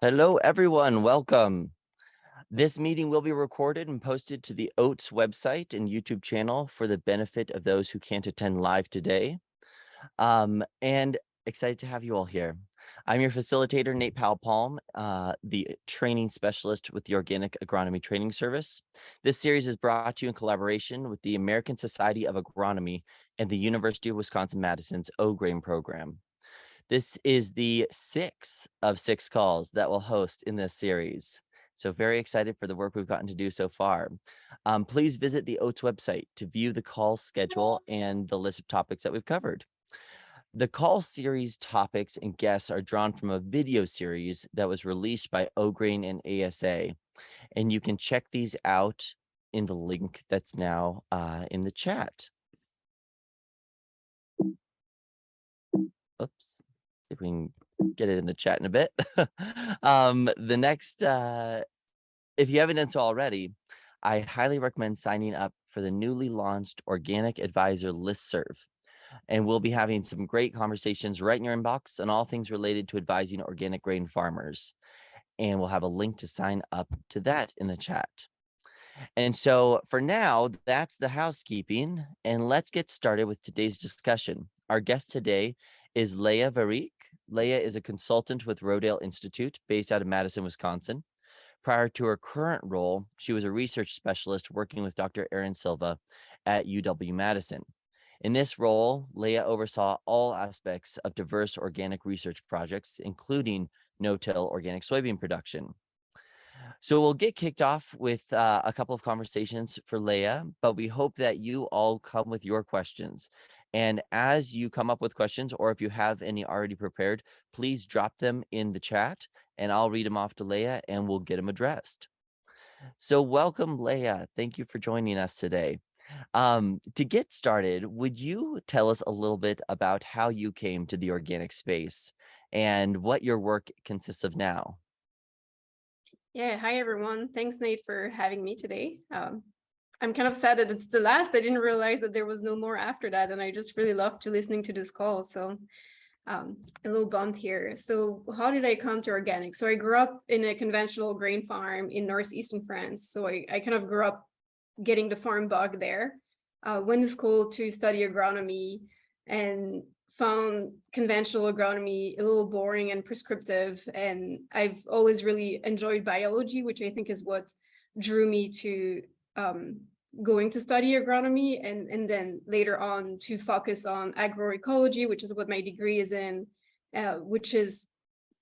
Hello, everyone. Welcome. This meeting will be recorded and posted to the OATS website and YouTube channel for the benefit of those who can't attend live today. And excited to have you all here. I'm your facilitator, Nate Powell-Palm, the training specialist with the Organic Agronomy Training Service. This series is brought to you in collaboration with the American Society of Agronomy and the University of Wisconsin-Madison's O-Grain program. This is the 6th of 6 calls that we'll host in this series. So very excited for the work we've gotten to do so far. Please visit the OATS website to view the call schedule and the list of topics that we've covered. The call series topics and guests are drawn from a video series that was released by O-Grain and ASA. And you can check these out in the link that's now in the chat. Oops. If we can get it in the chat in a bit. The next, if you haven't done so already, I highly recommend signing up for the newly launched Organic Advisor listserv. And we'll be having some great conversations right in your inbox on all things related to advising organic grain farmers. And we'll have a link to sign up to that in the chat. And so for now, that's the housekeeping. And let's get started with today's discussion. Our guest today is Léa Vereecke. Léa is a consultant with Rodale Institute based out of Madison, Wisconsin. Prior to her current role, she was a research specialist working with Dr. Aaron Silva at UW-Madison. In this role, Léa oversaw all aspects of diverse organic research projects, including no-till organic soybean production. So we'll get kicked off with a couple of conversations for Léa, but we hope that you all come with your questions. And as you come up with questions, or if you have any already prepared, please drop them in the chat and I'll read them off to Léa and we'll get them addressed. So welcome, Léa. Thank you for joining us today. To get started, would you tell us a little bit about how you came to the organic space and what your work consists of now? Yeah, hi everyone. Thanks, Nate, for having me today. I'm kind of sad that it's the last. I didn't realize that there was no more after that, and I just really loved listening to this call. So a little bummed here. So how did I come to organic? So I grew up in a conventional grain farm in northeastern France. So I kind of grew up getting the farm bug there. Went to school to study agronomy and found conventional agronomy a little boring and prescriptive. And I've always really enjoyed biology, which I think is what drew me to going to study agronomy and then later on to focus on agroecology, which is what my degree is in, which is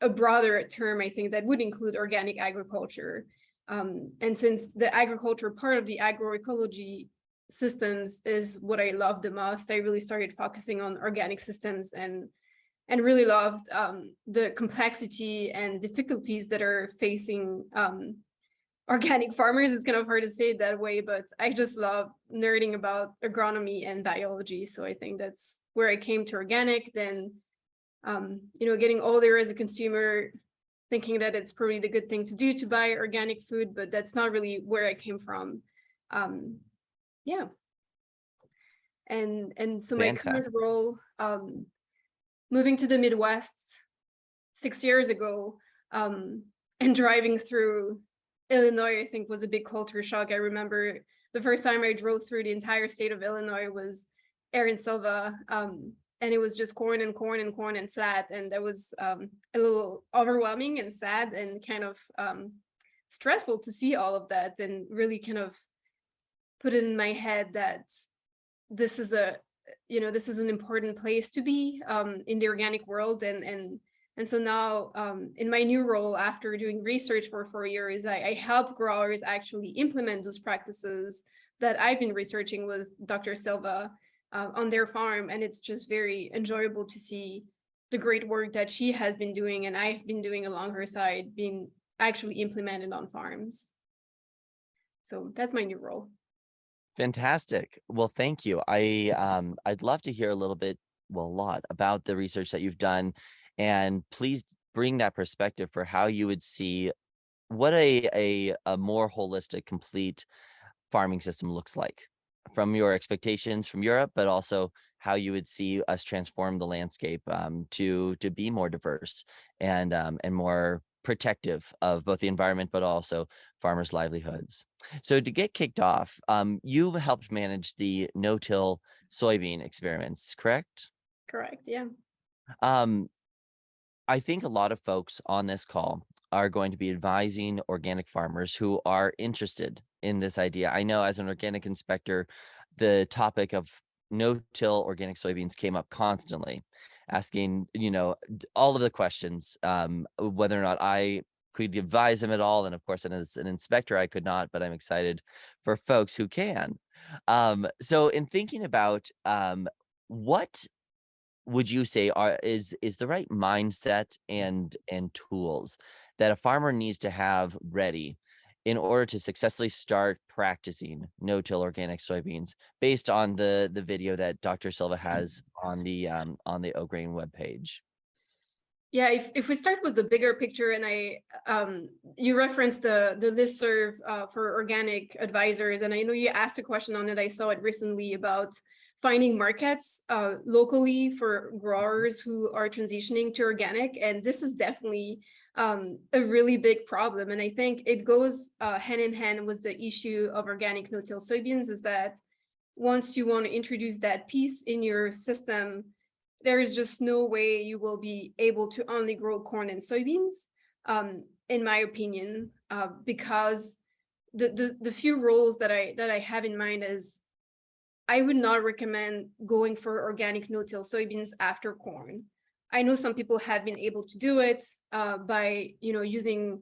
a broader term, I think, that would include organic agriculture. And since the agriculture part of the agroecology systems is what I love the most, I really started focusing on organic systems and really loved the complexity and difficulties that are facing organic farmers. It's kind of hard to say it that way, but I just love nerding about agronomy and biology. So I think that's where I came to organic. Then, getting older as a consumer, thinking that it's probably the good thing to do to buy organic food, but that's not really where I came from. Yeah. And so my current role, moving to the Midwest 6 years ago, and driving through Illinois, I think was a big culture shock. I remember the first time I drove through the entire state of Illinois was Aaron Silva, and it was just corn and corn and corn and flat. And that was a little overwhelming and sad and kind of stressful to see all of that, and really kind of put it in my head that this is an important place to be in the organic world. And so now in my new role, after doing research for 4 years, I help growers actually implement those practices that I've been researching with Dr. Silva on their farm. And it's just very enjoyable to see the great work that she has been doing and I've been doing along her side being actually implemented on farms. So that's my new role. Fantastic. Well, thank you. I'd love to hear a lot about the research that you've done, and please bring that perspective for how you would see what a more holistic, complete farming system looks like from your expectations from Europe, but also how you would see us transform the landscape to be more diverse and more protective of both the environment, but also farmers' livelihoods. So to get kicked off, you helped manage the no-till soybean experiments, correct? Correct. Yeah. Um, I think a lot of folks on this call are going to be advising organic farmers who are interested in this idea. I know as an organic inspector, the topic of no-till organic soybeans came up constantly, asking, all of the questions, whether or not I could advise them at all. And of course, as an inspector, I could not, but I'm excited for folks who can. So in thinking about what would you say is the right mindset and tools that a farmer needs to have ready in order to successfully start practicing no-till organic soybeans based on the video that Dr. Silva has on the O'Grain webpage? Yeah, if we start with the bigger picture, and you referenced the listserv for organic advisors, and I know you asked a question on it. I saw it recently about finding markets locally for growers who are transitioning to organic, and this is definitely a really big problem. And I think it goes hand in hand with the issue of organic no-till soybeans, is that once you want to introduce that piece in your system, there is just no way you will be able to only grow corn and soybeans, in my opinion, because the few rules that I have in mind is I would not recommend going for organic no-till soybeans after corn. I know some people have been able to do it by using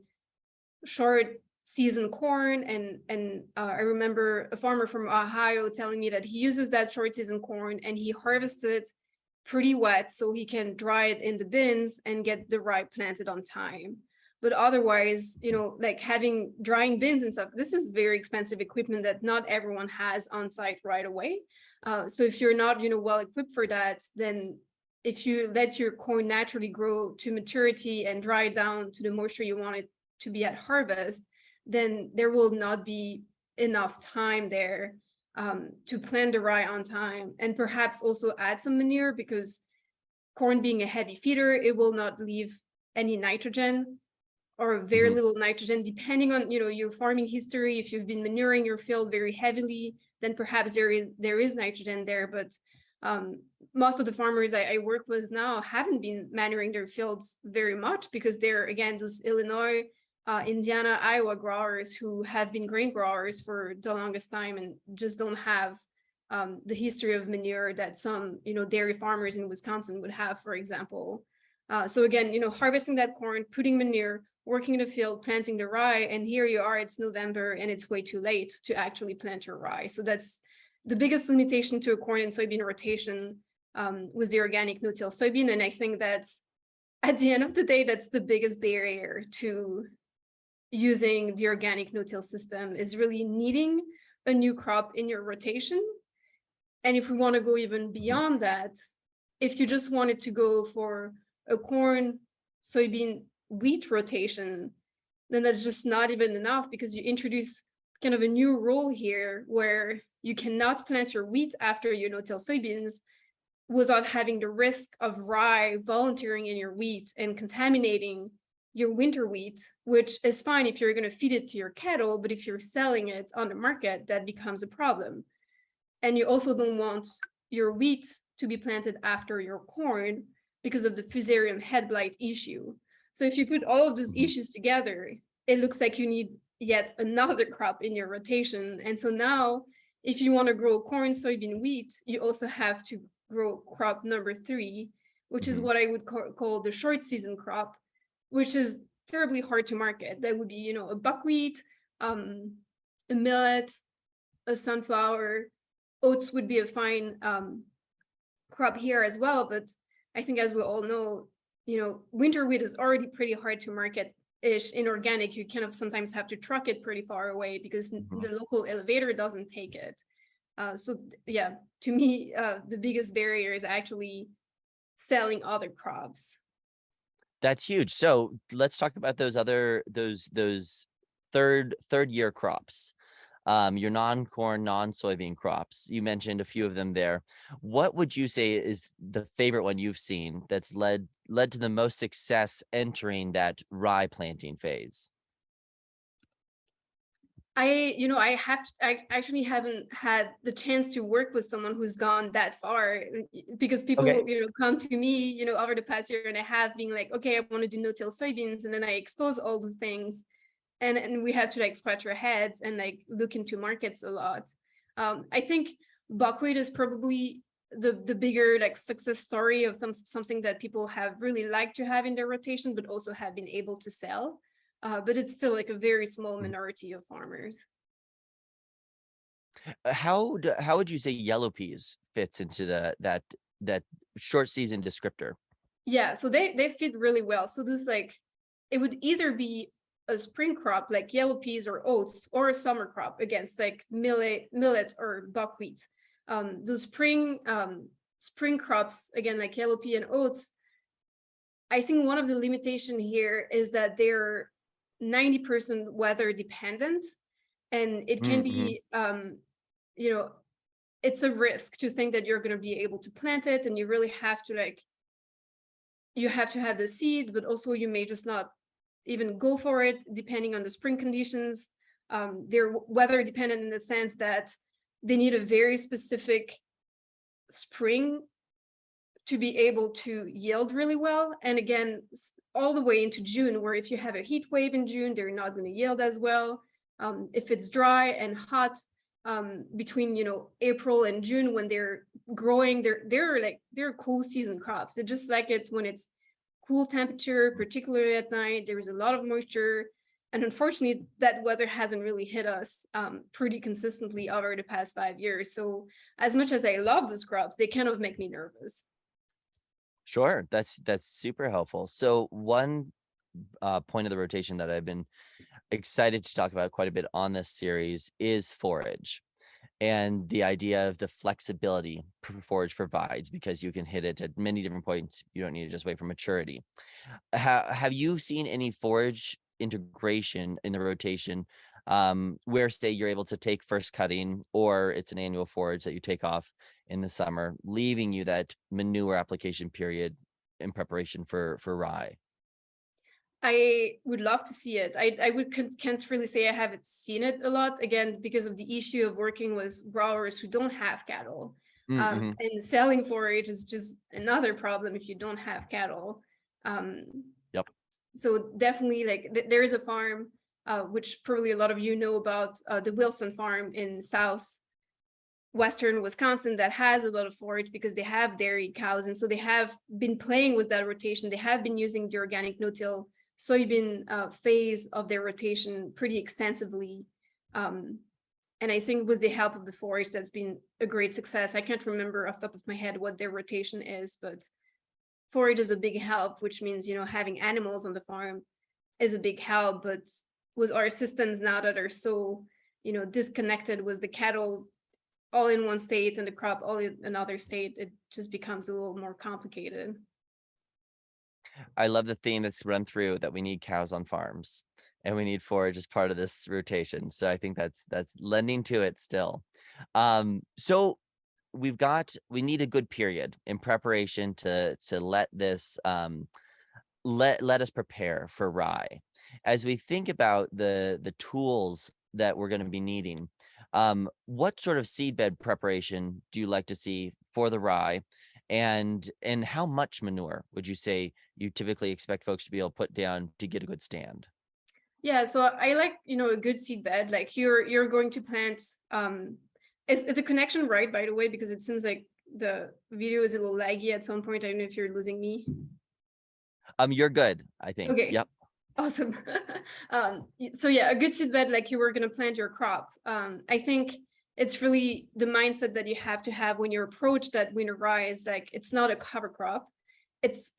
short season corn, and I remember a farmer from Ohio telling me that he uses that short season corn and he harvested pretty wet so he can dry it in the bins and get the rye planted on time. But otherwise, like having drying bins and stuff, this is very expensive equipment that not everyone has on site right away. So if you're not, well equipped for that, then if you let your corn naturally grow to maturity and dry down to the moisture you want it to be at harvest, then there will not be enough time there to plant the rye on time, and perhaps also add some manure, because corn being a heavy feeder, it will not leave any nitrogen or very little nitrogen, depending on your farming history. If you've been manuring your field very heavily, then perhaps there is nitrogen there. But most of the farmers I work with now haven't been manuring their fields very much, because they're, again, those Illinois, Indiana, Iowa growers who have been grain growers for the longest time and just don't have the history of manure that some dairy farmers in Wisconsin would have, for example. So again, harvesting that corn, putting manure, working in the field, planting the rye, and here you are, it's November and it's way too late to actually plant your rye. So that's the biggest limitation to a corn and soybean rotation with the organic no-till soybean. And I think that's, at the end of the day, that's the biggest barrier to using the organic no-till system, is really needing a new crop in your rotation. And if we want to go even beyond that, if you just wanted to go for a corn, soybean, wheat rotation, then that's just not even enough, because you introduce kind of a new rule here where you cannot plant your wheat after your no-till soybeans without having the risk of rye volunteering in your wheat and contaminating your winter wheat, which is fine if you're going to feed it to your cattle, but if you're selling it on the market, that becomes a problem. And you also don't want your wheat to be planted after your corn because of the fusarium head blight issue. So if you put all of those issues together, it looks like you need yet another crop in your rotation. And so now, if you want to grow corn, soybean, wheat, you also have to grow crop number 3, which is what I would call the short season crop, which is terribly hard to market. That would be, a buckwheat, a millet, a sunflower. Oats would be a fine crop here as well. But I think, as we all know, winter wheat is already pretty hard to market-ish. In organic, you kind of sometimes have to truck it pretty far away because the local elevator doesn't take it. So yeah, to me, the biggest barrier is actually selling other crops. That's huge. So let's talk about those third year crops. your non-corn, non-soybean crops. You mentioned a few of them there. What would you say is the favorite one you've seen that's led to the most success entering that rye planting phase? I actually haven't had the chance to work with someone who's gone that far, because people, Okay. come to me, over the past year and a half being like, okay, I want to do no-till soybeans. And then I expose all those things, and we have to like scratch our heads and like look into markets a lot. I think buckwheat is probably the bigger like success story of something that people have really liked to have in their rotation, but also have been able to sell. But it's still like a very small minority of farmers. How would you say yellow peas fits into that short season descriptor? Yeah, so they fit really well. So there's like, it would either be a spring crop like yellow peas or oats, or a summer crop against like millet or buckwheat. Those spring crops again like yellow pea and oats, I think one of the limitation here is that they're 90% weather dependent, and it can Mm-hmm. be it's a risk to think that you're going to be able to plant it, and you really have to like, you have to have the seed, but also you may just not even go for it depending on the spring conditions. They're weather dependent in the sense that they need a very specific spring to be able to yield really well. And again, all the way into June, where if you have a heat wave in June, they're not going to yield as well. If it's dry and hot between April and June, when they're growing, they're cool season crops. They just like it when it's cool temperature, particularly at night. There is a lot of moisture, and unfortunately that weather hasn't really hit us pretty consistently over the past 5 years. So as much as I love those crops, they kind of make me nervous. Sure, that's super helpful. So one point of the rotation that I've been excited to talk about quite a bit on this series is forage, and the idea of the flexibility forage provides, because you can hit it at many different points. You don't need to just wait for maturity. Have you seen any forage integration in the rotation, where say you're able to take first cutting, or it's an annual forage that you take off in the summer, leaving you that manure application period in preparation for rye? I would love to see it. Can't really say I haven't seen it a lot, again, because of the issue of working with growers who don't have cattle. Mm-hmm. And selling forage is just another problem if you don't have cattle. Um, Yep. so definitely, like there is a farm, which probably a lot of you know about, the Wilson farm in southwestern Wisconsin, that has a lot of forage because they have dairy cows, and so they have been playing with that rotation. They have been using the organic no-till soybean phase of their rotation pretty extensively. And I think with the help of the forage, that's been a great success. I can't remember off the top of my head what their rotation is, but forage is a big help, which means, having animals on the farm is a big help. But with our systems now that are so, disconnected with the cattle all in one state and the crop all in another state, it just becomes a little more complicated. I love the theme that's run through, that we need cows on farms and we need forage as part of this rotation. So I think that's lending to it still. So we need a good period in preparation to let this let us prepare for rye. As we think about the tools that we're going to be needing, what sort of seedbed preparation do you like to see for the rye? And how much manure would you say you typically expect folks to be able to put down to get a good stand? Yeah, so I like, a good seed bed. Like you're going to plant, is the connection right, by the way, because it seems like the video is a little laggy at some point. I don't know if you're losing me. You're good, I think. Okay. Yep. Awesome. So yeah, a good seed bed, like you were going to plant your crop. I think it's really the mindset that you have to have when you approach that winter rye is like, it's not a cover crop. It's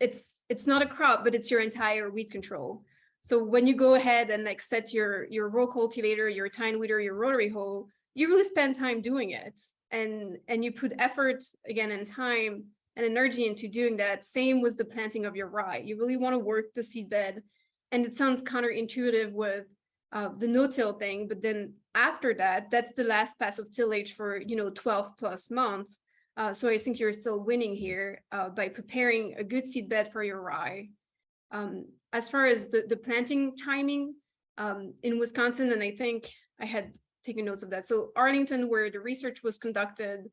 not a crop, but it's your entire weed control. So when you go ahead and like set your row cultivator, your tine weeder, your rotary hoe, you really spend time doing it, and you put effort again and time and energy into doing that. Same with the planting of your rye. You really want to work the seed bed. And it sounds counterintuitive with the no-till thing. But then after that, that's the last pass of tillage for 12 plus months. So I think you're still winning here by preparing a good seed bed for your rye. As far as the planting timing in Wisconsin, and I think I had taken notes of that. So Arlington, where the research was conducted,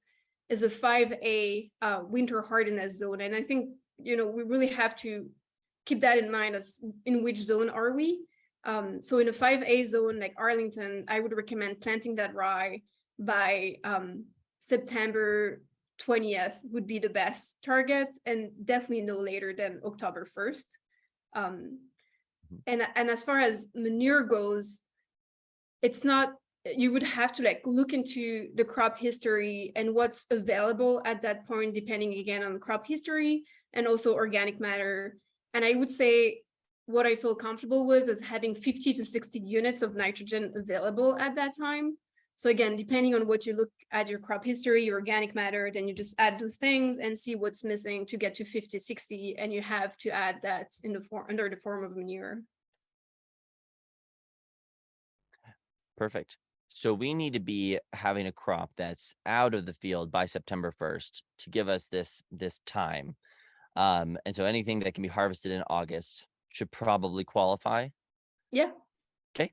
is a 5A winter hardiness zone. And I think, we really have to keep that in mind as in which zone are we. So in a 5A zone like Arlington, I would recommend planting that rye by September 20th would be the best target, and definitely no later than October 1st. And as far as manure goes, it's not, you would have to look into the crop history and what's available at that point, depending again on the crop history and also organic matter. And I would say what I feel comfortable with is having 50 to 60 units of nitrogen available at that time. So again, depending on what you look at your crop history, your organic matter, then you just add those things and see what's missing to get to 50, 60, and you have to add that in the under the form of manure. Perfect. So we need to be having a crop that's out of the field by September 1st to give us this time. And so anything that can be harvested in August should probably qualify. Yeah. Okay.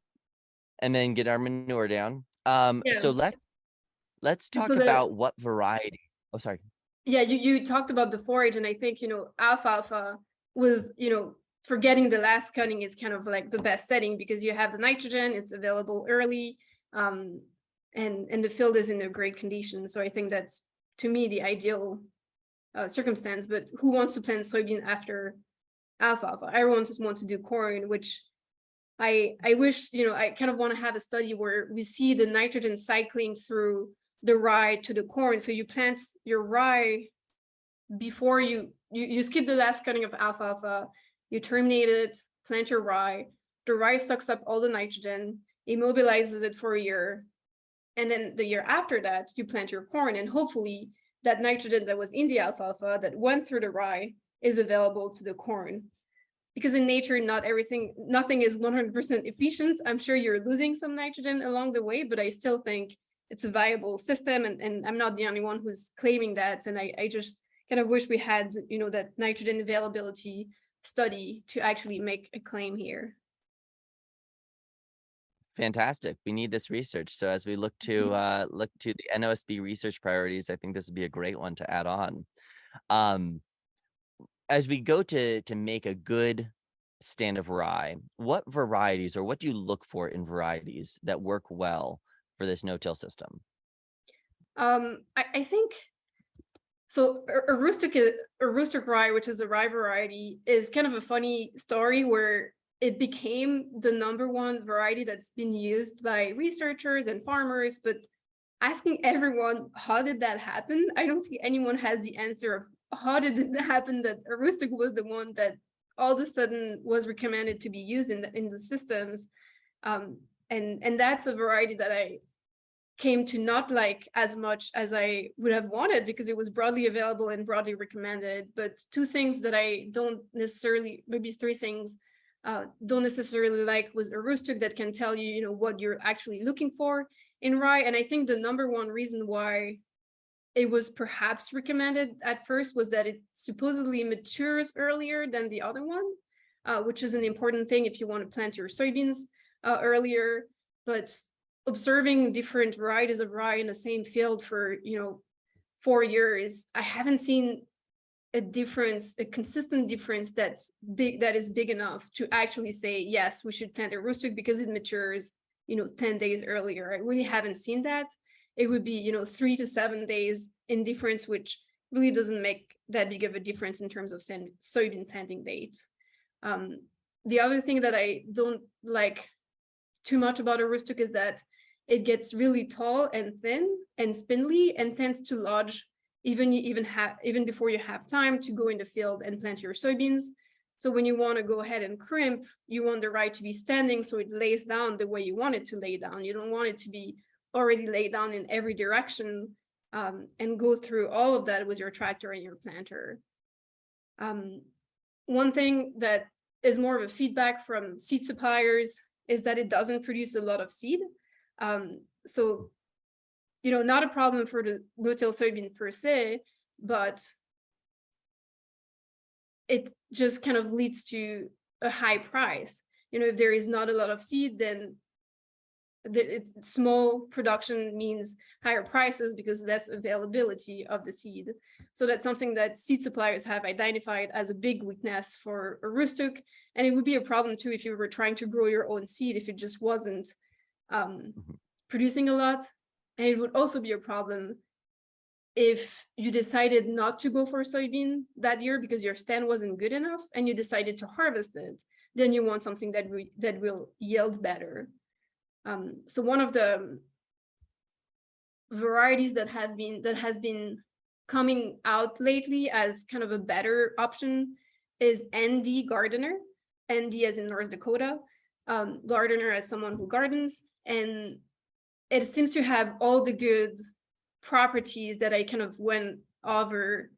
And then get our manure down. Yeah. So let's talk about what variety. Oh, sorry. Yeah, you talked about the forage, and I think, alfalfa with, forgetting the last cutting is kind of like the best setting because you have the nitrogen, it's available early, and the field is in a great condition. So I think that's, to me, the ideal circumstance. But who wants to plant soybean after alfalfa? Everyone just wants to do corn, which I wish, I kind of want to have a study where we see the nitrogen cycling through the rye to the corn. So you plant your rye before you skip the last cutting of alfalfa, you terminate it, plant your rye, the rye sucks up all the nitrogen, immobilizes it for a year, and then the year after that, you plant your corn, and hopefully that nitrogen that was in the alfalfa that went through the rye is available to the corn. Because in nature, nothing is 100% efficient. I'm sure you're losing some nitrogen along the way, but I still think it's a viable system, and I'm not the only one who's claiming that. And I just kind of wish we had, that nitrogen availability study to actually make a claim here. Fantastic. We need this research. So as we look to the NOSB research priorities, I think this would be a great one to add on. As we go to make a good stand of rye, what varieties or what do you look for in varieties that work well for this no-till system? I think so. A rustic rye, which is a rye variety, is kind of a funny story where it became the #1 variety that's been used by researchers and farmers. But asking everyone, how did that happen? I don't think anyone has the answer of how did it happen that a rustic was the one that all of a sudden was recommended to be used in the systems. And that's a variety that I came to not like as much as I would have wanted because it was broadly available and broadly recommended. But two things that I don't necessarily, maybe three things, don't necessarily like was a rustic that can tell you, what you're actually looking for in rye. And I think the #1 reason why it was perhaps recommended at first was that it supposedly matures earlier than the other one, which is an important thing if you want to plant your soybeans earlier. But observing different varieties of rye in the same field for 4 years, I haven't seen a consistent difference that is big enough to actually say, yes, we should plant a rustic because it matures 10 days earlier. I really haven't seen that. It would be 3 to 7 days in difference, which really doesn't make that big of a difference in terms of soybean planting dates. The other thing that I don't like too much about a rustic is that it gets really tall and thin and spindly and tends to lodge even before you have time to go in the field and plant your soybeans. So when you want to go ahead and crimp, you want the rye to be standing so it lays down the way you want it to lay down. You don't want it to be already laid down in every direction and go through all of that with your tractor and your planter. One thing that is more of a feedback from seed suppliers is that it doesn't produce a lot of seed. So, not a problem for the no-till soybean per se, but it just kind of leads to a high price. If there is not a lot of seed, then small production means higher prices because less availability of the seed. So that's something that seed suppliers have identified as a big weakness for a rootstock. And it would be a problem too if you were trying to grow your own seed, if it just wasn't producing a lot. And it would also be a problem if you decided not to go for soybean that year because your stand wasn't good enough and you decided to harvest it, then you want something that will yield better. So one of the varieties that has been coming out lately as kind of a better option is ND Gardener. ND as in North Dakota, Gardener as someone who gardens, and it seems to have all the good properties that I kind of went over.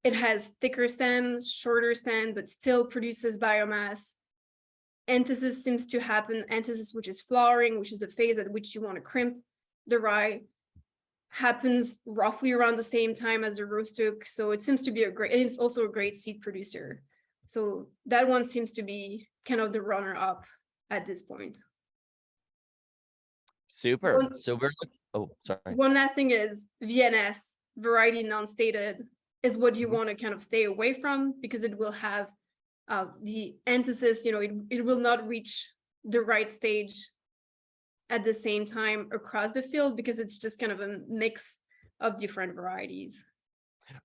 It has thicker stems, shorter stem, but still produces biomass. Anthesis seems to happen. Anthesis, which is flowering, which is the phase at which you want to crimp the rye, happens roughly around the same time as the rootstock. So it seems to be and it's also a great seed producer. So that one seems to be kind of the runner-up at this point. Super. So sorry. One last thing is VNS, variety non-stated, is what you want to kind of stay away from because it will have the anthesis, it will not reach the right stage at the same time across the field because it's just kind of a mix of different varieties.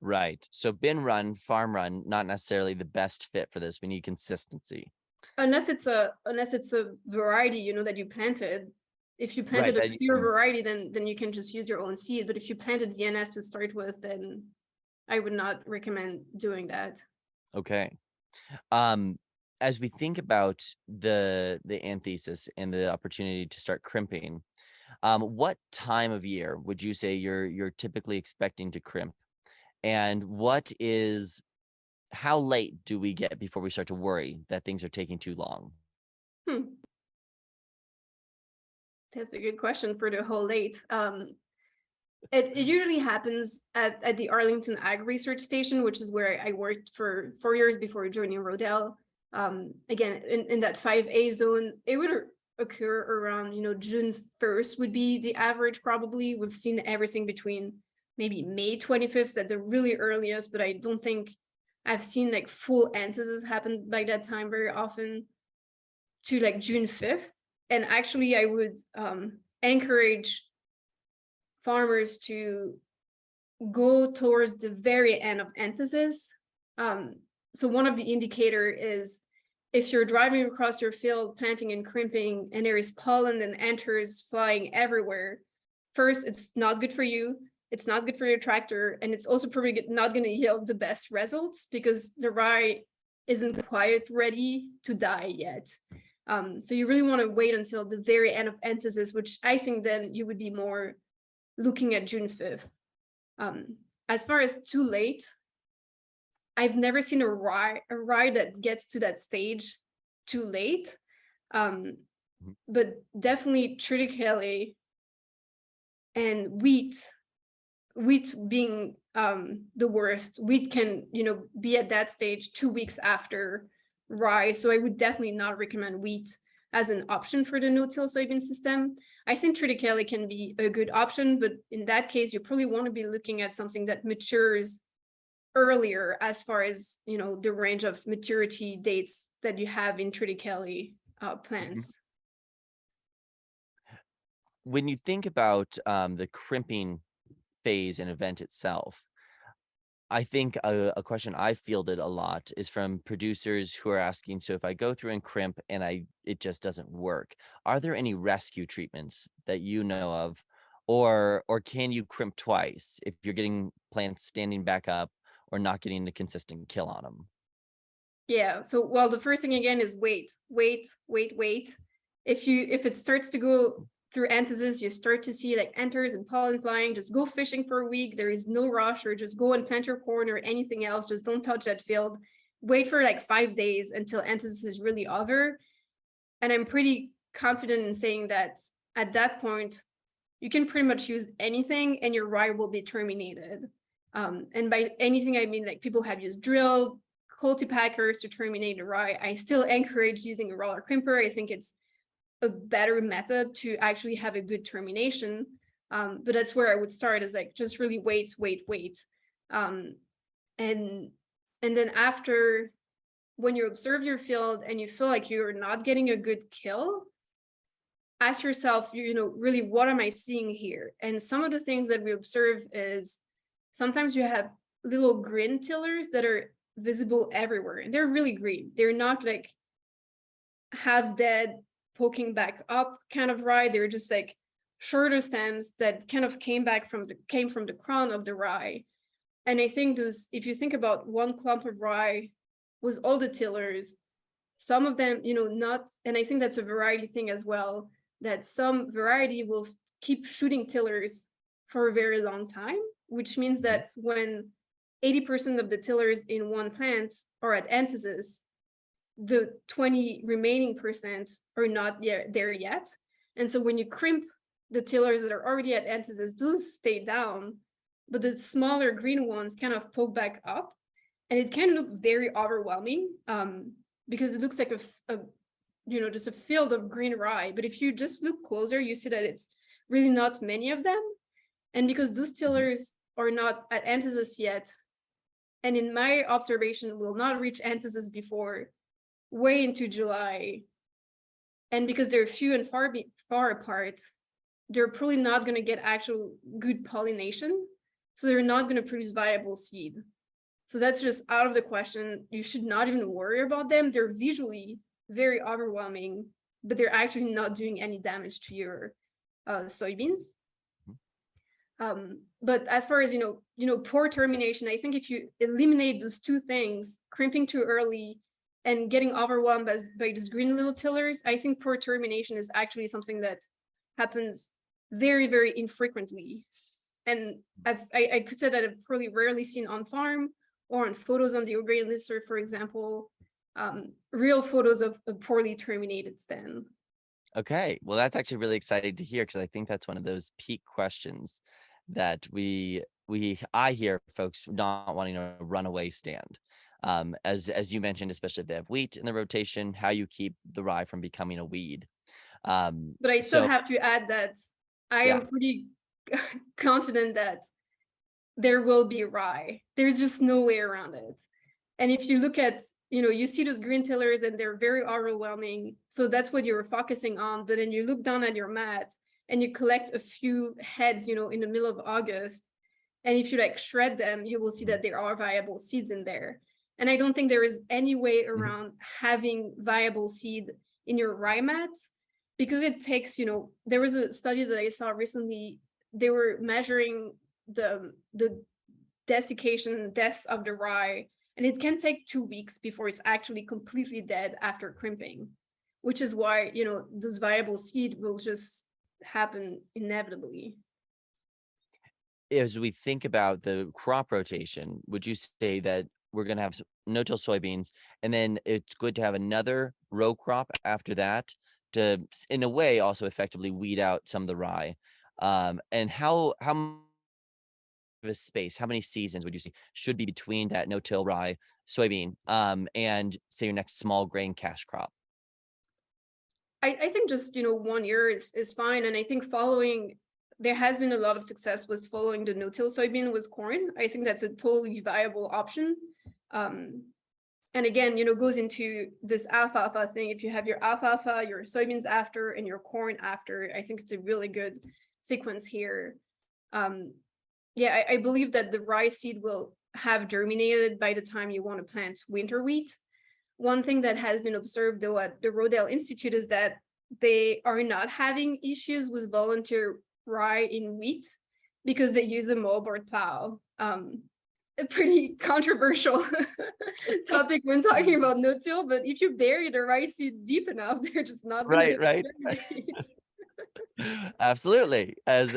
Right. So bin run, farm run, not necessarily the best fit for this. We need consistency. Unless it's a variety, that you planted. If you planted a pure variety, then you can just use your own seed. But if you planted VNS to start with, then I would not recommend doing that. Okay. As we think about the anthesis and the opportunity to start crimping, what time of year would you say you're typically expecting to crimp? And how late do we get before we start to worry that things are taking too long? That's a good question for the whole late. It usually happens at the Arlington Ag Research Station, which is where I worked for 4 years before joining Rodale. Again, in that 5A zone, it would occur around, June 1st would be the average probably. We've seen everything between maybe May 25th at the really earliest, but I don't think I've seen like full anthesis happen by that time very often to like June 5th. And actually I would encourage farmers to go towards the very end of anthesis. So one of the indicator is if you're driving across your field, planting and crimping, and there is pollen and anthers flying everywhere, first, it's not good for you. It's not good for your tractor. And it's also probably not going to yield the best results because the rye isn't quite ready to die yet. So you really want to wait until the very end of anthesis, which I think then you would be more looking at June 5th. As far as too late, I've never seen a rye that gets to that stage too late. But definitely triticale and wheat being the worst. Wheat can, be at that stage 2 weeks after rye. So I would definitely not recommend wheat as an option for the no-till soybean system. I think triticale can be a good option, but in that case, you probably want to be looking at something that matures earlier as far as, the range of maturity dates that you have in triticale plants. When you think about the crimping phase and event itself, I think a question I fielded a lot is from producers who are asking, so if I go through and crimp and it just doesn't work, are there any rescue treatments that you know of, or can you crimp twice if you're getting plants standing back up or not getting a consistent kill on them? Yeah, so well, the first thing again is wait. If it starts to go through anthesis, you start to see like anthers and pollen flying, just go fishing for a week. There is no rush, or just go and plant your corn or anything else. Just don't touch that field. Wait for like 5 days until anthesis is really over. And I'm pretty confident in saying that at that point, you can pretty much use anything and your rye will be terminated. And by anything, I mean like people have used drill, cultipackers to terminate the rye. I still encourage using a roller crimper. I think it's a better method to actually have a good termination. But that's where I would start, is like just really wait. And then after, when you observe your field and you feel like you're not getting a good kill, ask yourself, really, what am I seeing here? And some of the things that we observe is sometimes you have little green tillers that are visible everywhere, and they're really green. They're not like half dead, poking back up kind of rye. They're just like shorter stems that kind of came from the crown of the rye. And I think those, if you think about one clump of rye with all the tillers, some of them, not, and I think that's a variety thing as well, that some variety will keep shooting tillers for a very long time, which means that when 80% of the tillers in one plant are at anthesis, the 20 remaining percent are not there yet. And so when you crimp the tillers that are already at anthesis, those stay down, but the smaller green ones kind of poke back up, and it can look very overwhelming, because it looks like just a field of green rye. But if you just look closer, you see that it's really not many of them. And because those tillers are not at anthesis yet, and in my observation will not reach anthesis before way into July, and because they're few and far apart, they're probably not going to get actual good pollination, so they're not going to produce viable seed. So that's just out of the question. You should not even worry about them. They're visually very overwhelming, but they're actually not doing any damage to your soybeans. But as far as poor termination, I think if you eliminate those two things, crimping too early and getting overwhelmed by these green little tillers, I think poor termination is actually something that happens very, very infrequently. And I could say that I've probably rarely seen on farm or on photos on the Organic Listserv, for example, real photos of a poorly terminated stem. Okay, well, that's actually really exciting to hear, because I think that's one of those peak questions that I hear folks not wanting to runaway stand. As you mentioned, especially if they have wheat in the rotation, how you keep the rye from becoming a weed. But I still have to add that I am pretty confident that there will be rye. There's just no way around it. And if you look at, you see those green tillers and they're very overwhelming. So that's what you're focusing on. But then you look down at your mat and you collect a few heads, in the middle of August. And if you shred them, you will see that there are viable seeds in there. And I don't think there is any way around having viable seed in your rye mat, because it takes, there was a study that I saw recently. They were measuring the desiccation deaths of the rye, and it can take 2 weeks before it's actually completely dead after crimping, which is why, those viable seed will just happen inevitably. As we think about the crop rotation, would you say that we're going to have no-till soybeans, and then it's good to have another row crop after that to, in a way, also effectively weed out some of the rye? And how much of a space, how many seasons would you say should be between that no-till rye soybean and say your next small grain cash crop? I think just 1 year is fine. And I think there has been a lot of success with following the no-till soybean with corn. I think that's a totally viable option. And again, goes into this alfalfa thing. If you have your alfalfa, your soybeans after, and your corn after, I think it's a really good sequence here. I believe that the rye seed will have germinated by the time you want to plant winter wheat. One thing that has been observed, though, at the Rodale Institute is that they are not having issues with volunteer rye in wheat because they use a moldboard plow. A pretty controversial topic when talking about no-till, but if you bury the rye seed deep enough, they're just not going Right. Absolutely. As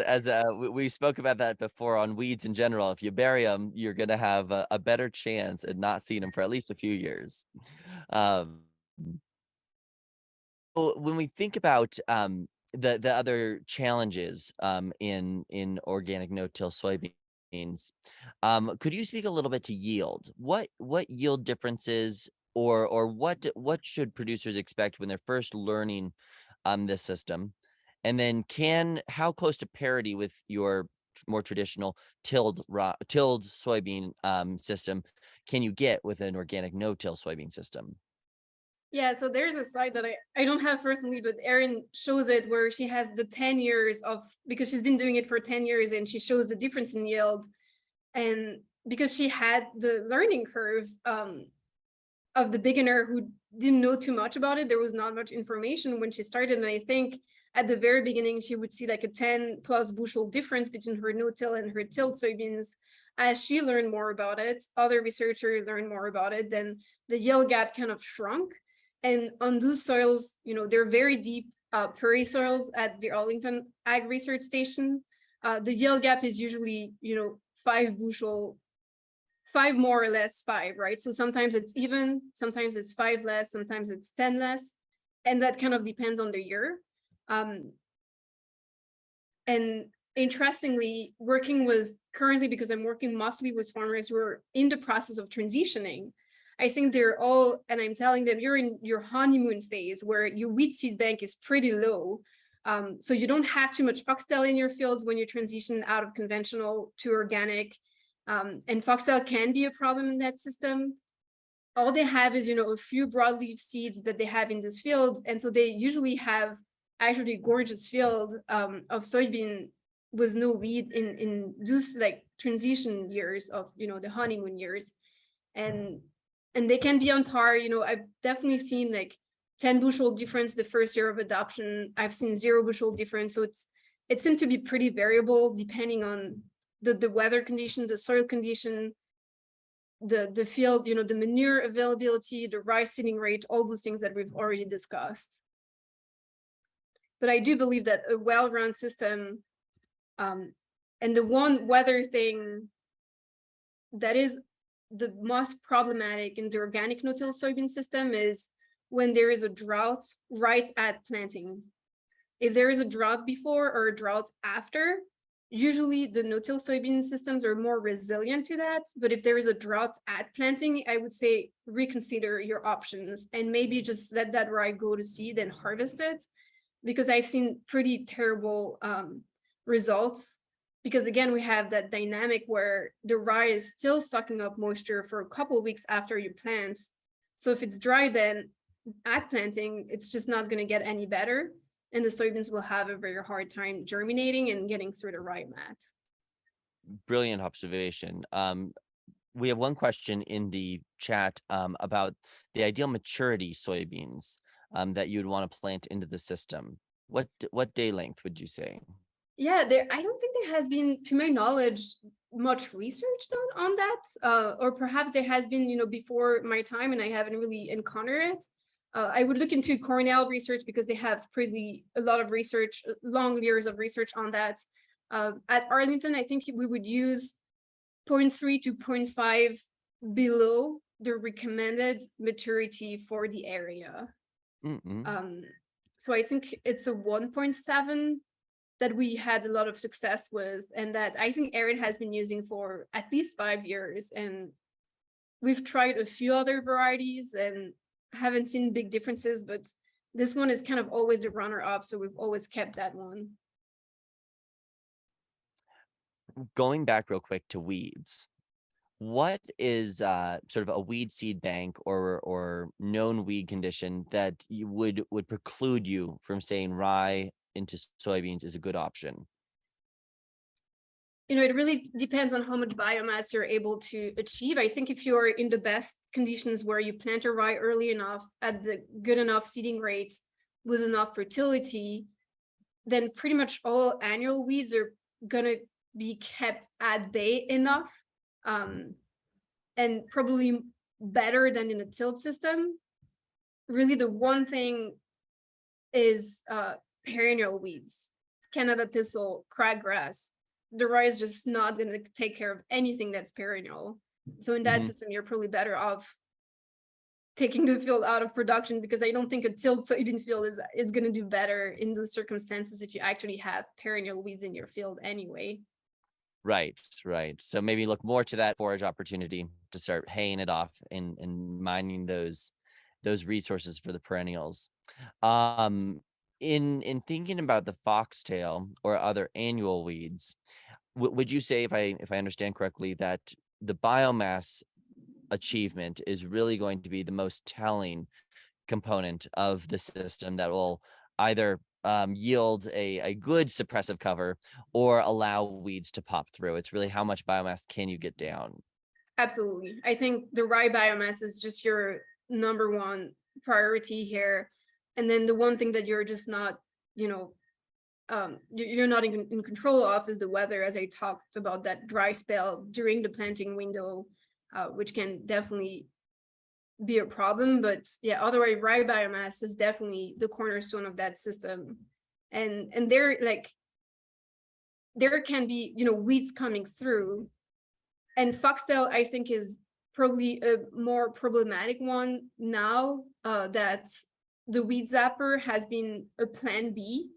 we spoke about that before on weeds in general. If you bury them, you're going to have a better chance at not seeing them for at least a few years. Um, when we think about the other challenges in organic no-till soybeans, could you speak a little bit to yield? What yield differences or what should producers expect when they're first learning this system? And then how close to parity with your more traditional tilled soybean system can you get with an organic no-till soybean system? Yeah, so there's a slide that I don't have personally, but Erin shows it where she has the 10 years of, because she's been doing it for 10 years, and she shows the difference in yield. And because she had the learning curve of the beginner who didn't know too much about it, there was not much information when she started. And I think at the very beginning, she would see like a 10 plus bushel difference between her no-till and her tilled soybeans. As she learned more about it, other researchers learned more about it, then the yield gap kind of shrunk. And on those soils, they're very deep prairie soils at the Arlington Ag Research Station. The yield gap is usually, 5 bushel, 5 more or less 5, right? So sometimes it's even, sometimes it's 5 less, sometimes it's 10 less. And that kind of depends on the year. And interestingly, currently, because I'm working mostly with farmers who are in the process of transitioning, I think they're all, and I'm telling them, you're in your honeymoon phase where your wheat seed bank is pretty low. So you don't have too much foxtail in your fields when you transition out of conventional to organic. And foxtail can be a problem in that system. All they have is, a few broadleaf seeds that they have in those fields. And so they usually have actually a gorgeous field of soybean with no weed in those like transition years of, the honeymoon years. And they can be on par. I've definitely seen like 10 bushel difference the first year of adoption. I've seen 0 bushel difference. So it seemed to be pretty variable depending on the weather condition, the soil condition, the field, the manure availability, the rice seeding rate, all those things that we've already discussed. But I do believe that a well-run system, and the one weather thing that is the most problematic in the organic no-till soybean system is when there is a drought right at planting. If there is a drought before or a drought after, usually the no-till soybean systems are more resilient to that. But if there is a drought at planting, I would say reconsider your options and maybe just let that rye go to seed and harvest it, because I've seen pretty terrible results. Because again, we have that dynamic where the rye is still sucking up moisture for a couple of weeks after you plant. So if it's dry then at planting, it's just not going to get any better. And the soybeans will have a very hard time germinating and getting through the rye mat. Brilliant observation. We have one question in the chat about the ideal maturity soybeans that you'd want to plant into the system. What day length would you say? Yeah, I don't think there has been, to my knowledge, much research done on that, or perhaps there has been, before my time, and I haven't really encountered it. I would look into Cornell research because they have a lot of research, long years of research on that. At Arlington, I think we would use 0.3 to 0.5 below the recommended maturity for the area. So I think it's a 1.7 that we had a lot of success with, and that I think Erin has been using for at least 5 years. And we've tried a few other varieties and haven't seen big differences, but this one is kind of always the runner-up, so we've always kept that one. Going back real quick to weeds, what is sort of a weed seed bank or known weed condition that you would preclude you from saying rye into soybeans is a good option? It really depends on how much biomass you're able to achieve. I think if you're in the best conditions where you plant a rye early enough at the good enough seeding rate with enough fertility, then pretty much all annual weeds are gonna be kept at bay enough, and probably better than in a tilled system. Really, the one thing is perennial weeds, Canada thistle, crabgrass. The rye is just not going to take care of anything that's perennial. So in that system, you're probably better off taking the field out of production, because I don't think a tilled soybean field is going to do better in those circumstances if you actually have perennial weeds in your field anyway. Right. So maybe look more to that forage opportunity to start haying it off and mining those resources for the perennials. In thinking about the foxtail or other annual weeds, would you say, if I understand correctly, that the biomass achievement is really going to be the most telling component of the system that will either yield a good suppressive cover or allow weeds to pop through? It's really how much biomass can you get down? Absolutely. I think the rye biomass is just your number one priority here. And then the one thing that you're just not, you're not in control of is the weather, as I talked about that dry spell during the planting window, which can definitely be a problem. But yeah, otherwise rye biomass is definitely the cornerstone of that system. And there can be, weeds coming through. And foxtail, I think, is probably a more problematic one now, that the weed zapper has been a plan B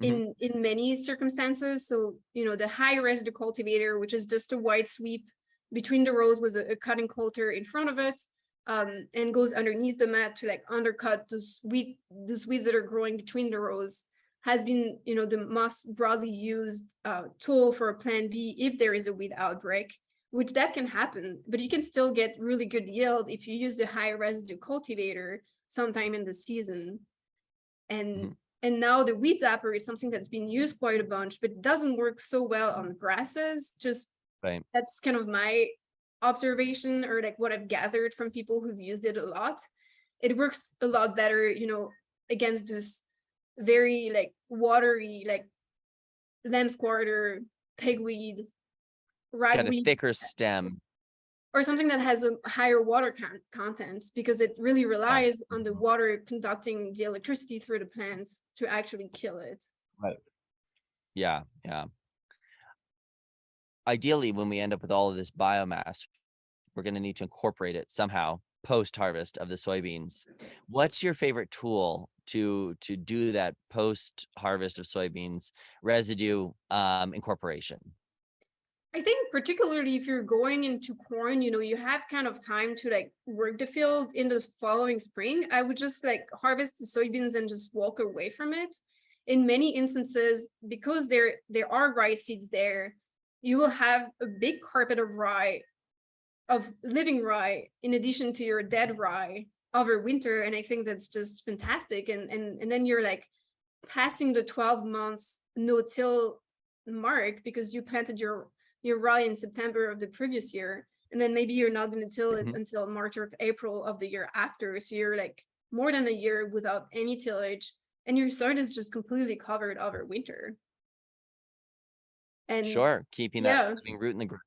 in many circumstances. So, the high residue cultivator, which is just a wide sweep between the rows with a cutting coulter in front of it, and goes underneath the mat to like undercut those weeds that are growing between the rows, has been, the most broadly used tool for a plan B if there is a weed outbreak, which that can happen, but you can still get really good yield if you use the high residue cultivator sometime in the season. And now the weed zapper is something that's been used quite a bunch, but it doesn't work so well on grasses. Just that's kind of my observation, or like what I've gathered from people who've used it a lot. It works a lot better, against those very like watery, like lamb's quarter, pigweed, Got a ragweed, thicker stem, or something that has a higher water content, because it really relies on the water conducting the electricity through the plants to actually kill it. Right. Yeah. Ideally, when we end up with all of this biomass, we're going to need to incorporate it somehow post-harvest of the soybeans. What's your favorite tool to do that post-harvest of soybeans residue incorporation? I think particularly if you're going into corn, you have kind of time to like work the field in the following spring. I would just like harvest the soybeans and just walk away from it. In many instances, because there are rye seeds there, you will have a big carpet of living rye in addition to your dead rye over winter. And I think that's just fantastic. And then you're like passing the 12 months no-till mark, because you planted your rye in September of the previous year, and then maybe you're not going to till it until March or April of the year after. So you're like more than a year without any tillage, and your soil is just completely covered over winter. And keeping that living root in the ground.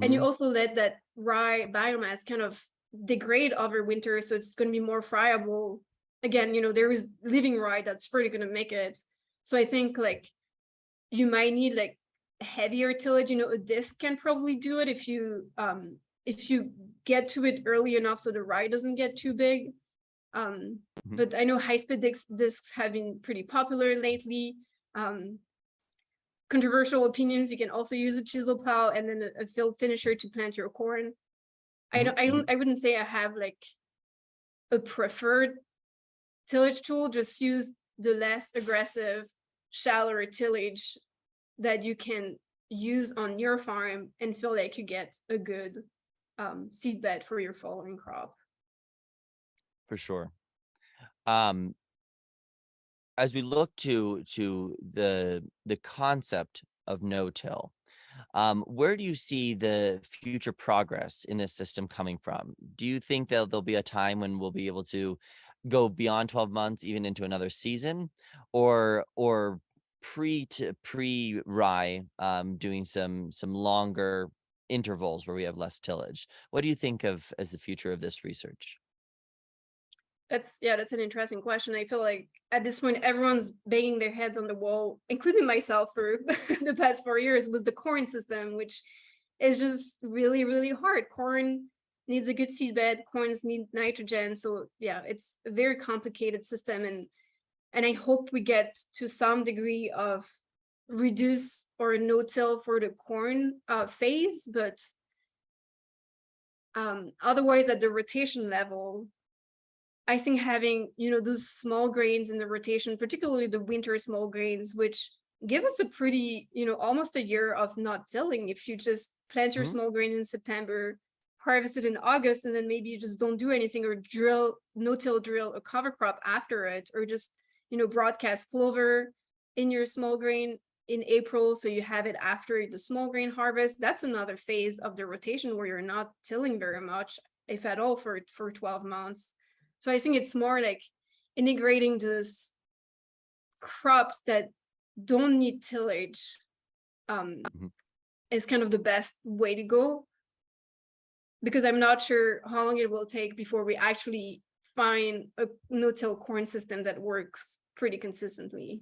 And you also let that rye biomass kind of degrade over winter, so it's going to be more friable. Again, there is living rye that's pretty going to make it. So I think like you might need like heavier tillage. A disc can probably do it if you get to it early enough so the rye doesn't get too big. But I know high-speed discs have been pretty popular lately. Controversial opinions, you can also use a chisel plow and then a field finisher to plant your corn. I wouldn't say I have like a preferred tillage tool. Just use the less aggressive, shallower tillage that you can use on your farm and feel like you get a good seed bed for your following crop. For sure. As we look to the concept of no-till, where do you see the future progress in this system coming from? Do you think that there'll be a time when we'll be able to go beyond 12 months, even into another season, or pre-rye, doing some longer intervals where we have less tillage? What do you think of as the future of this research? That's an interesting question. I feel like at this point, everyone's banging their heads on the wall, including myself, for the past 4 years with the corn system, which is just really, really hard. Corn needs a good seed bed, corns need nitrogen. So yeah, it's a very complicated system, and I hope we get to some degree of reduce or no-till for the corn phase, but otherwise at the rotation level, I think having, those small grains in the rotation, particularly the winter small grains, which give us a pretty, almost a year of not tilling. If you just plant your Mhm. small grain in September, harvest it in August, and then maybe you just don't do anything, or no-till drill a cover crop after it, or just, broadcast clover in your small grain in April, so you have it after the small grain harvest. That's another phase of the rotation where you're not tilling very much, if at all, for 12 months. So I think it's more like integrating those crops that don't need tillage Mhm. is kind of the best way to go, because I'm not sure how long it will take before we actually find a no-till corn system that works pretty consistently.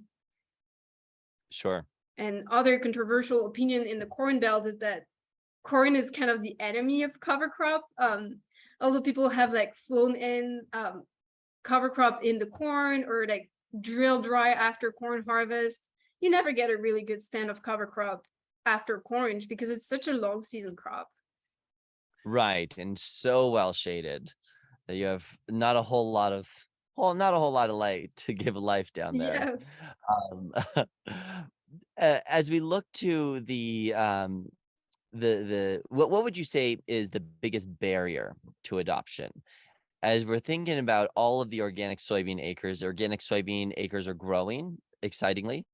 Sure. And other controversial opinion in the corn belt is that corn is kind of the enemy of cover crop. Although people have like flown in cover crop in the corn, or like drill dry after corn harvest, you never get a really good stand of cover crop after corn because it's such a long season crop. Right. And so well shaded that you have not a whole lot of light to give life down there. Yeah. Um, as we look to what would you say is the biggest barrier to adoption? As we're thinking about all of the organic soybean acres are growing excitingly.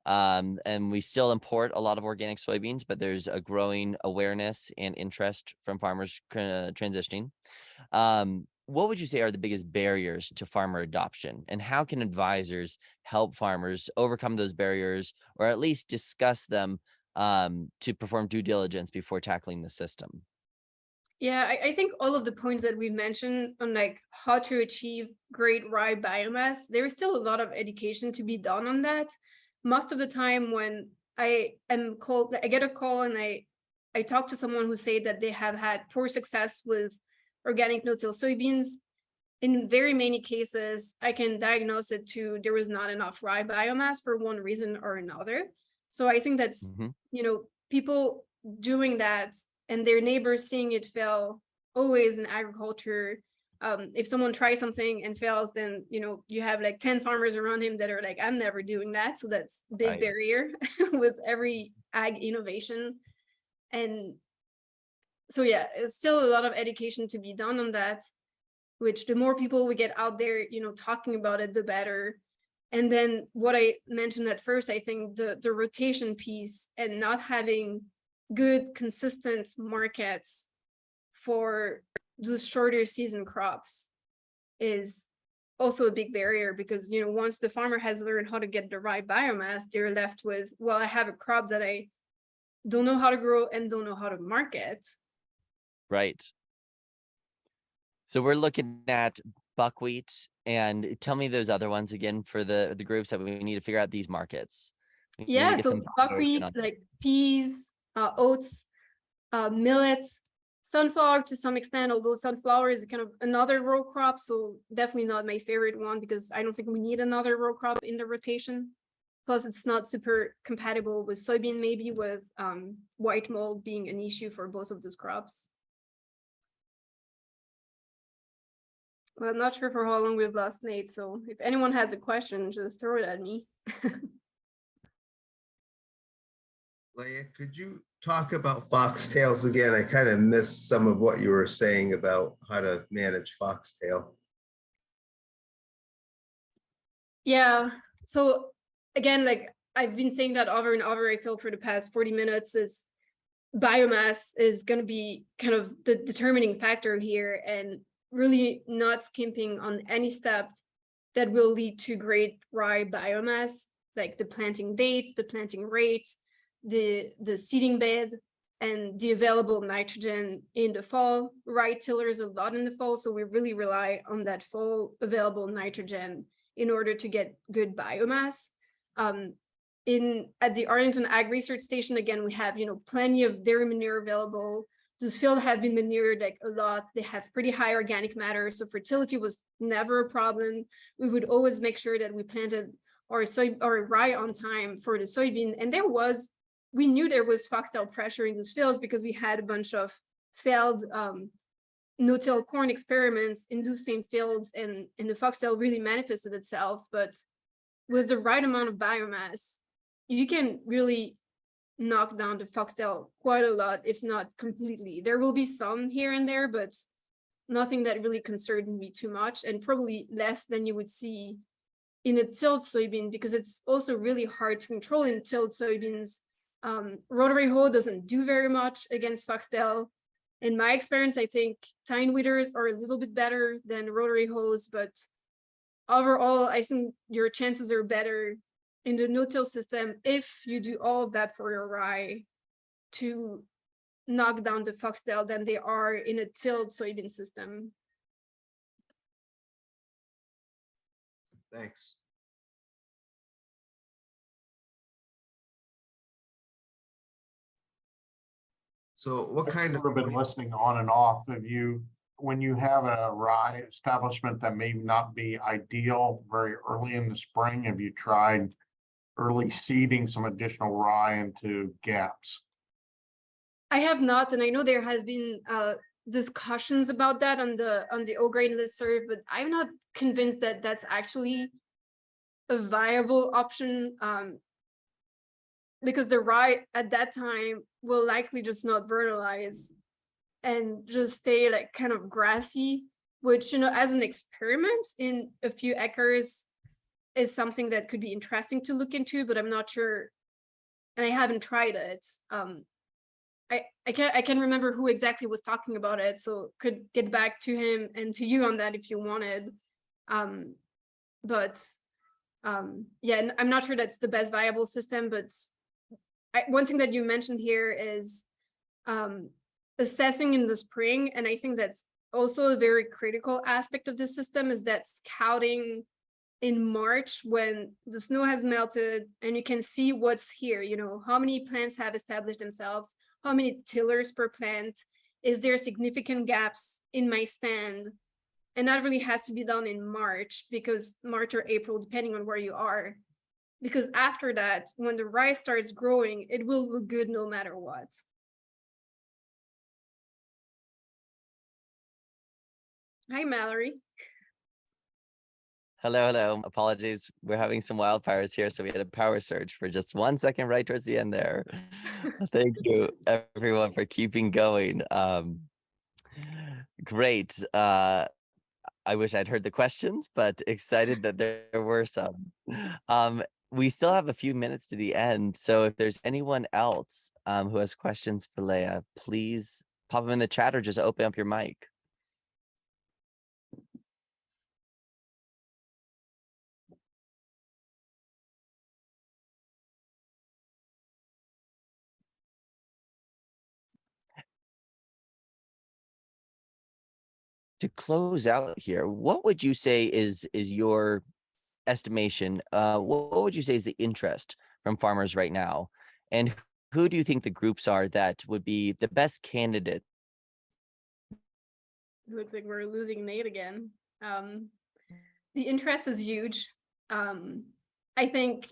And we still import a lot of organic soybeans, but there's a growing awareness and interest from farmers transitioning. What would you say are the biggest barriers to farmer adoption, and how can advisors help farmers overcome those barriers, or at least discuss them to perform due diligence before tackling the system? Yeah, I think all of the points that we mentioned on like how to achieve great rye biomass, there's still a lot of education to be done on that. Most of the time when I get a call and I talk to someone who say that they have had poor success with organic no-till soybeans. In very many cases, I can diagnose it to there was not enough rye biomass for one reason or another. So I think that's, Mhm. people doing that and their neighbors seeing it fail always in agriculture. If someone tries something and fails, then you have like 10 farmers around him that are like, I'm never doing that. So that's a big Right. barrier with every ag innovation. And so yeah, it's still a lot of education to be done on that, which the more people we get out there, talking about it, the better. And then what I mentioned at first, I think the rotation piece and not having good, consistent markets for those shorter season crops is also a big barrier, because, once the farmer has learned how to get the right biomass, they're left with, well, I have a crop that I don't know how to grow and don't know how to market. Right. So we're looking at buckwheat, and tell me those other ones again for the groups that we need to figure out these markets. We need to Yeah, get so some validation buckwheat, on. like peas, oats, millet, sunflower to some extent, although sunflower is kind of another row crop, so definitely not my favorite one, because I don't think we need another row crop in the rotation. Plus, it's not super compatible with soybean, maybe with white mold being an issue for both of those crops. Well, I'm not sure for how long we've lost Nate, so if anyone has a question, just throw it at me. Léa, could you talk about foxtails again? I kind of missed some of what you were saying about how to manage foxtail. Yeah, so again, like I've been saying that over and over, I feel, for the past 40 minutes, is biomass is going to be kind of the determining factor here, and really not skimping on any step that will lead to great rye biomass, like the planting date, the planting rate, the seeding bed, and the available nitrogen in the fall. Rye tillers a lot in the fall, so we really rely on that fall available nitrogen in order to get good biomass. At the Arlington Ag Research Station, again, we have plenty of dairy manure available those fields have been manured like a lot. They have pretty high organic matter, so fertility was never a problem. We would always make sure that we planted our rye on time for the soybean, and we knew there was foxtail pressure in those fields because we had a bunch of failed no-till corn experiments in those same fields, and the foxtail really manifested itself. But with the right amount of biomass, you can really knock down the foxtail quite a lot, if not completely. There will be some here and there, but nothing that really concerns me too much, and probably less than you would see in a tilled soybean, because it's also really hard to control in tilled soybeans. Rotary hoe doesn't do very much against foxtail. In my experience, I think tine weeders are a little bit better than rotary hoes, but overall, I think your chances are better in the no-till system if you do all of that for your rye to knock down the foxtail than they are in a tilled soybean system. Thanks. So what kind of? I've been listening on and off of you. When you have a rye establishment that may not be ideal very early in the spring, have you tried early seeding some additional rye into gaps? I have not, and I know there has been discussions about that on the O-grade listserv, but I'm not convinced that that's actually a viable option, because the rye at that time will likely just not fertilize and just stay like kind of grassy, which, as an experiment in a few acres is something that could be interesting to look into, but I'm not sure, and I haven't tried it. I can't remember who exactly was talking about it, so could get back to him and to you on that if you wanted. Yeah, and I'm not sure that's the best viable system, but one thing that you mentioned here is assessing in the spring, and I think that's also a very critical aspect of this system, is that scouting in March when the snow has melted and you can see what's here, how many plants have established themselves, how many tillers per plant, is there significant gaps in my stand? And that really has to be done in March, because March or April, depending on where you are, because after that, when the rye starts growing, it will look good no matter what. Hi, Mallory. Hello. Apologies. We're having some wildfires here, so we had a power surge for just 1 second right towards the end there. Thank you, everyone, for keeping going. Great. I wish I'd heard the questions, but excited that there were some. We still have a few minutes to the end, so if there's anyone else who has questions for Léa, please pop them in the chat or just open up your mic. To close out here, what would you say is your estimation? What would you say is the interest from farmers right now? And who do you think the groups are that would be the best candidate? Looks like we're losing Nate again. The interest is huge. I think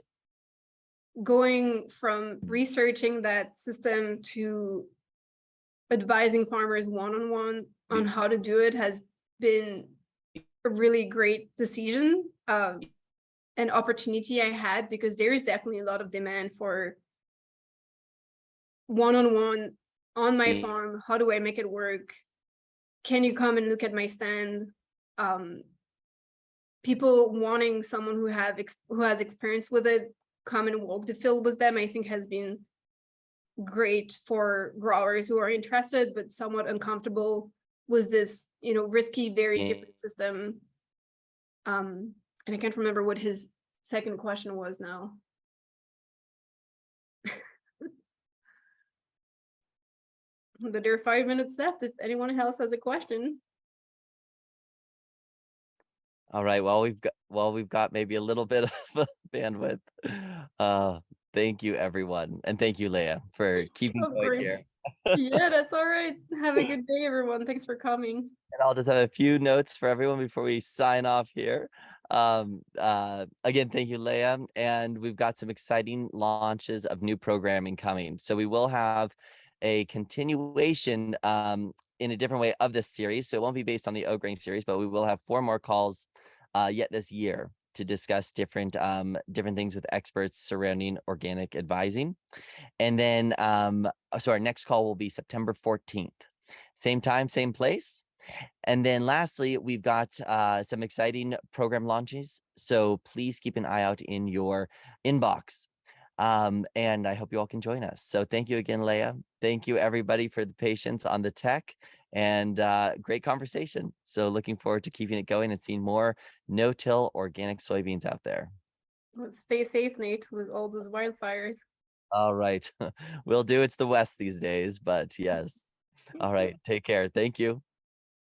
going from researching that system to advising farmers one-on-one on how to do it has been a really great decision, an opportunity I had, because there is definitely a lot of demand for one-on-one on my farm. How do I make it work? Can you come and look at my stand? People wanting someone who has experience with it, come and walk the field with them, I think has been great for growers who are interested but somewhat uncomfortable with this, risky, very different system. And I can't remember what his second question was now. But there are 5 minutes left if anyone else has a question. All right. Well, we've got maybe a little bit of bandwidth. Thank you, everyone, and thank you, Léa, for keeping going here. Yeah, that's all right. Have a good day, everyone. Thanks for coming. And I'll just have a few notes for everyone before we sign off here. Again, thank you, Léa. And we've got some exciting launches of new programming coming. So we will have a continuation in a different way of this series. So it won't be based on the O-Grain series, but we will have 4 more calls yet this year to discuss different things with experts surrounding organic advising. And then, so our next call will be September 14th. Same time, same place. And then lastly, we've got some exciting program launches. So please keep an eye out in your inbox. And I hope you all can join us. So thank you again, Léa. Thank you, everybody, for the patience on the tech and great conversation. So looking forward to keeping it going and seeing more no-till organic soybeans out there. Stay safe, Nate, with all those wildfires. All right. Will do. It's the West these days, but yes. All right. Take care. Thank you.